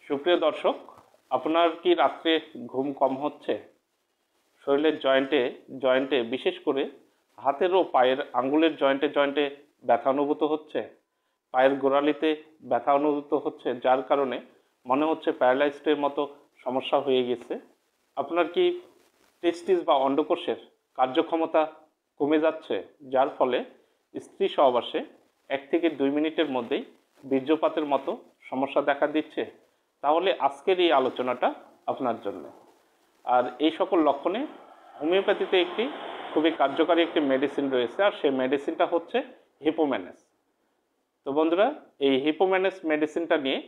সুপ্রিয় দর্শক, আপনার কি রাত্রে ঘুম কম হচ্ছে? শরীরের জয়েন্টে বিশেষ করে হাতের ও পায়ের আঙ্গুলের জয়েন্টে ব্যথা অনুভূত হচ্ছে? পায়ের গোড়ালিতে ব্যথা অনুভূত হচ্ছে, যার কারণে মনে হচ্ছে প্যারালাইজডের মতো সমস্যা হয়ে গেছে? আপনার কি টেস্টিস বা অন্ডকোষের কার্যক্ষমতা কমে যাচ্ছে, যার ফলে স্ত্রী সহবাসে 1 থেকে 2 মিনিটের মধ্যেই বীর্যপাতের মতো সমস্যা দেখা দিচ্ছে? তাহলে আজকের এই আলোচনাটা আপনার জন্য। আর এই সকল লক্ষণে হোমিওপ্যাথিতে একটি খুবই কার্যকারী একটি মেডিসিন রয়েছে, আর সেই মেডিসিনটা হচ্ছে হিপোম্যানেস। তো বন্ধুরা, এই হিপোম্যানেস মেডিসিনটা নিয়ে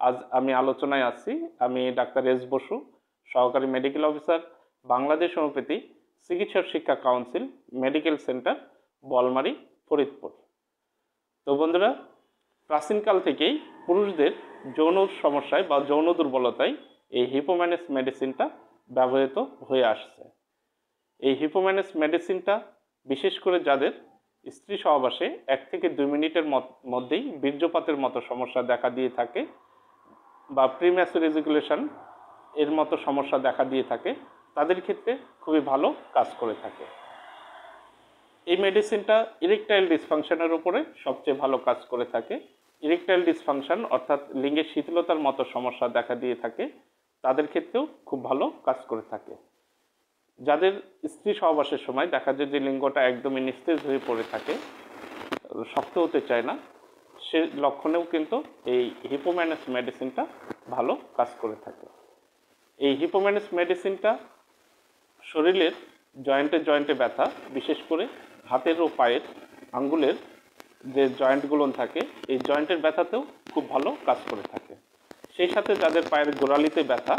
আজ আমি আলোচনায় আসছি। আমি ডাক্তার এস বসু, সহকারী মেডিকেল অফিসার, বাংলাদেশ হোমিওপ্যাথি চিকিৎসা শিক্ষা council, medical centre, Bolmari, Faridpur. তো বন্ধুরা, প্রাচীনকাল থেকেই পুরুষদের যৌন সমস্যায় বা যৌন দুর্বলতায় এই হিপোম্যানেস মেডিসিনটা ব্যবহৃত হয়ে আসছে। এই হিপোম্যানেস মেডিসিনটা বিশেষ করে যাদের স্ত্রী সহবাসে 1 থেকে 2 মিনিটের মধ্যেই বীর্যপাতের মতো সমস্যা দেখা দিয়ে থাকে বা প্রিম্যাচুর ইজাকুলেশন এর মতো সমস্যা দেখা দিয়ে থাকে, তাদের ক্ষেত্রে খুবই ভালো কাজ করে থাকে। এই মেডিসিনটা ইরেকটাইল ডিসফাংশনের উপরে সবচেয়ে ভালো কাজ করে থাকে। ইরেকটাইল ডিসফাংশন অর্থাৎ লিঙ্গের শিথিলতার মতো সমস্যা দেখা দিয়ে থাকে, তাদের ক্ষেত্রেও খুব ভালো কাজ করে থাকে। যাদের স্ত্রী সহবাসের সময় দেখা যায় যে লিঙ্গটা একদমই নিস্তেজ হয়ে পড়ে থাকে, শক্ত হতে চায় না, সে লক্ষণেও কিন্তু এই হিপোম্যানেস মেডিসিনটা ভালো কাজ করে থাকে। এই হিপোম্যানেস মেডিসিনটা শরীরের জয়েন্টে ব্যথা, বিশেষ করে হাতের ও পায়ের আঙ্গুলের যে জয়েন্টগুলো থাকে, এই জয়েন্টের ব্যথাতেও খুব ভালো কাজ করে থাকে। সেই সাথে যাদের পায়ের গোড়ালিতে ব্যথা,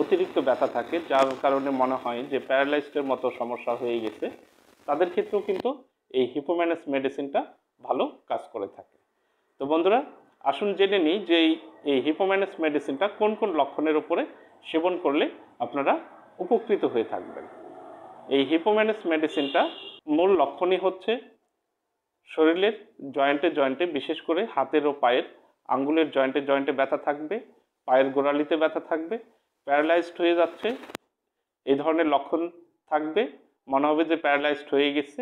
অতিরিক্ত ব্যথা থাকে, যার কারণে মনে হয় যে প্যারালাইজডের মতো সমস্যা হয়ে গেছে, তাদের ক্ষেত্রেও কিন্তু এই হিপোম্যানেস মেডিসিনটা ভালো কাজ করে থাকে। তো বন্ধুরা, আসুন জেনে নিই যে এই হিপোম্যানেস মেডিসিনটা কোন কোন লক্ষণের উপরে সেবন করলে আপনারা উপকৃত হয়ে থাকবেন। এই হিপোম্যানেস মেডিসিনটা মূল লক্ষণই হচ্ছে শরীরের জয়েন্টে বিশেষ করে হাতের ও পায়ের আঙ্গুলের জয়েন্টে ব্যথা থাকবে, পায়ের গোড়ালিতে ব্যথা থাকবে, প্যারালাইজড হয়ে যাচ্ছে, এই ধরনের লক্ষণ থাকবে, মনে হবে যে প্যারালাইজড হয়ে গেছে,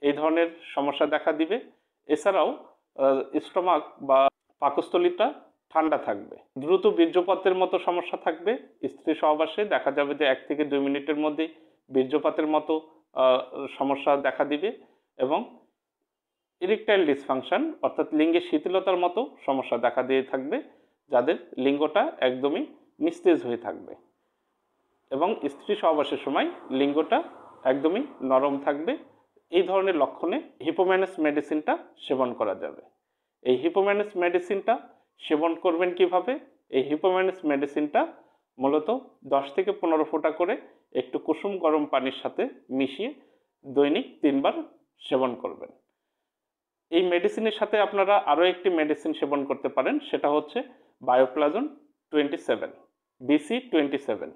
এই ধরনের সমস্যা দেখা দিবে। এছাড়াও স্টমাক বা পাকস্থলীটা ঠান্ডা থাকবে, দ্রুত বীর্যপাতের মতো সমস্যা থাকবে। স্ত্রী সহবাসে দেখা যাবে যে 1 থেকে 2 মিনিটের মধ্যেই বীর্যপাতের মতো সমস্যা দেখা দিবে, এবং ইরেকটাইল ডিসফাংশন অর্থাৎ লিঙ্গের শিথিলতার মতো সমস্যা দেখা দিয়ে থাকবে, যাদের লিঙ্গটা একদমই নিস্তেজ হয়ে থাকবে, এবং স্ত্রী সহবাসের সময় লিঙ্গটা একদমই নরম থাকবে। এই ধরনের লক্ষণে হিপোম্যানেস মেডিসিনটা সেবন করা যাবে। এই হিপোম্যানেস মেডিসিনটা সেবন করবেন কিভাবে? এই হিপোম্যানেস মেডিসিনটা মূলত 10 থেকে 15 ফোঁটা করে একটু কুসুম গরম পানির সাথে মিশিয়ে দৈনিক 3 বার সেবন করবেন। এই মেডিসিনের সাথে আপনারা আরও একটি মেডিসিন সেবন করতে পারেন, সেটা হচ্ছে বায়োপ্লাজন 27, BC27।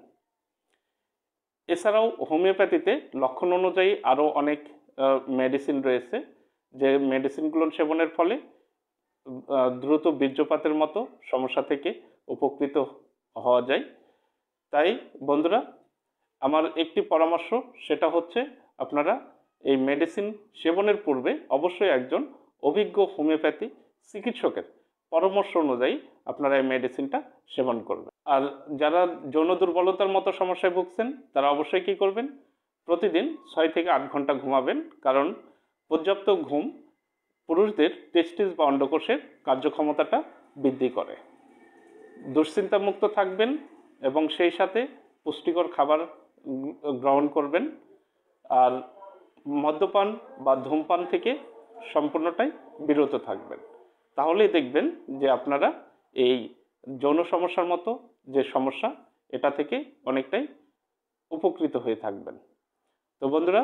এছাড়াও হোমিওপ্যাথিতে লক্ষণ অনুযায়ী আরও অনেক মেডিসিন রয়েছে, যে মেডিসিনগুলো সেবনের ফলে দ্রুত বীর্যপাতের মতো সমস্যা থেকে উপকৃত হওয়া যায়। তাই বন্ধুরা, আমার একটি পরামর্শ, সেটা হচ্ছে আপনারা এই মেডিসিন সেবনের পূর্বে অবশ্যই একজন অভিজ্ঞ হোমিওপ্যাথি চিকিৎসকের পরামর্শ অনুযায়ী আপনারা এই মেডিসিনটা সেবন করবেন। আর যারা যৌন দুর্বলতার মতো সমস্যায় ভুগছেন, তারা অবশ্যই কী করবেন? প্রতিদিন 6 থেকে 8 ঘন্টা ঘুমাবেন, কারণ পর্যাপ্ত ঘুম পুরুষদের টেস্টিস বা অন্ডকোষের কার্যক্ষমতাটা বৃদ্ধি করে। দুশ্চিন্তামুক্ত থাকবেন এবং সেই সাথে পুষ্টিকর খাবার গ্রহণ করবেন, আর মদ্যপান বা ধূমপান থেকে সম্পূর্ণটাই বিরত থাকবেন। তাহলেই দেখবেন যে আপনারা এই যৌন সমস্যার মতো যে সমস্যা, এটা থেকে অনেকটাই উপকৃত হয়ে থাকবেন। তো বন্ধুরা,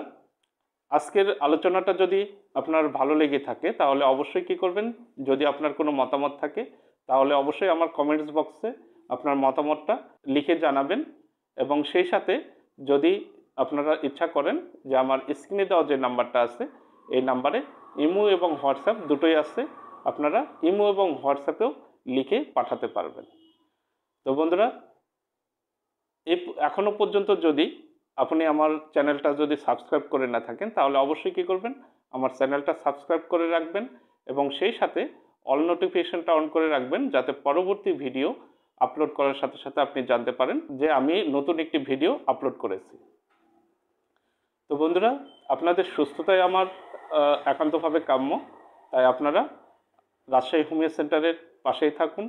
আজকের আলোচনাটা যদি আপনার ভালো লেগে থাকে, তাহলে অবশ্যই কী করবেন? যদি আপনার কোনো মতামত থাকে, তাহলে অবশ্যই আমার কমেন্টস বক্সে আপনার মতামতটা লিখে জানাবেন, এবং সেই সাথে যদি আপনারা ইচ্ছা করেন যে আমার স্ক্রিনে দেওয়া যে নাম্বারটা আছে, এই নাম্বারে ইমো এবং হোয়াটসঅ্যাপ দুটোই আছে, আপনারা ইমো এবং হোয়াটসঅ্যাপেও লিখে পাঠাতে পারবেন। তো বন্ধুরা, এখনো পর্যন্ত যদি আপনি আমার চ্যানেলটা যদি সাবস্ক্রাইব করে না থাকেন, তাহলে অবশ্যই কী করবেন, আমার চ্যানেলটা সাবস্ক্রাইব করে রাখবেন এবং সেই সাথে অল নোটিফিকেশনটা অন করে রাখবেন, যাতে পরবর্তী ভিডিও আপলোড করার সাথে সাথে আপনি জানতে পারেন যে আমি নতুন একটি ভিডিও আপলোড করেছি। তো বন্ধুরা, আপনাদের সুস্থতাই আমার একান্তভাবে কাম্য। তাই আপনারা রাজশাহী হোমিও সেন্টারের পাশেই থাকুন,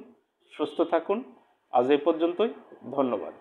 সুস্থ থাকুন। আজ এই পর্যন্তই, ধন্যবাদ।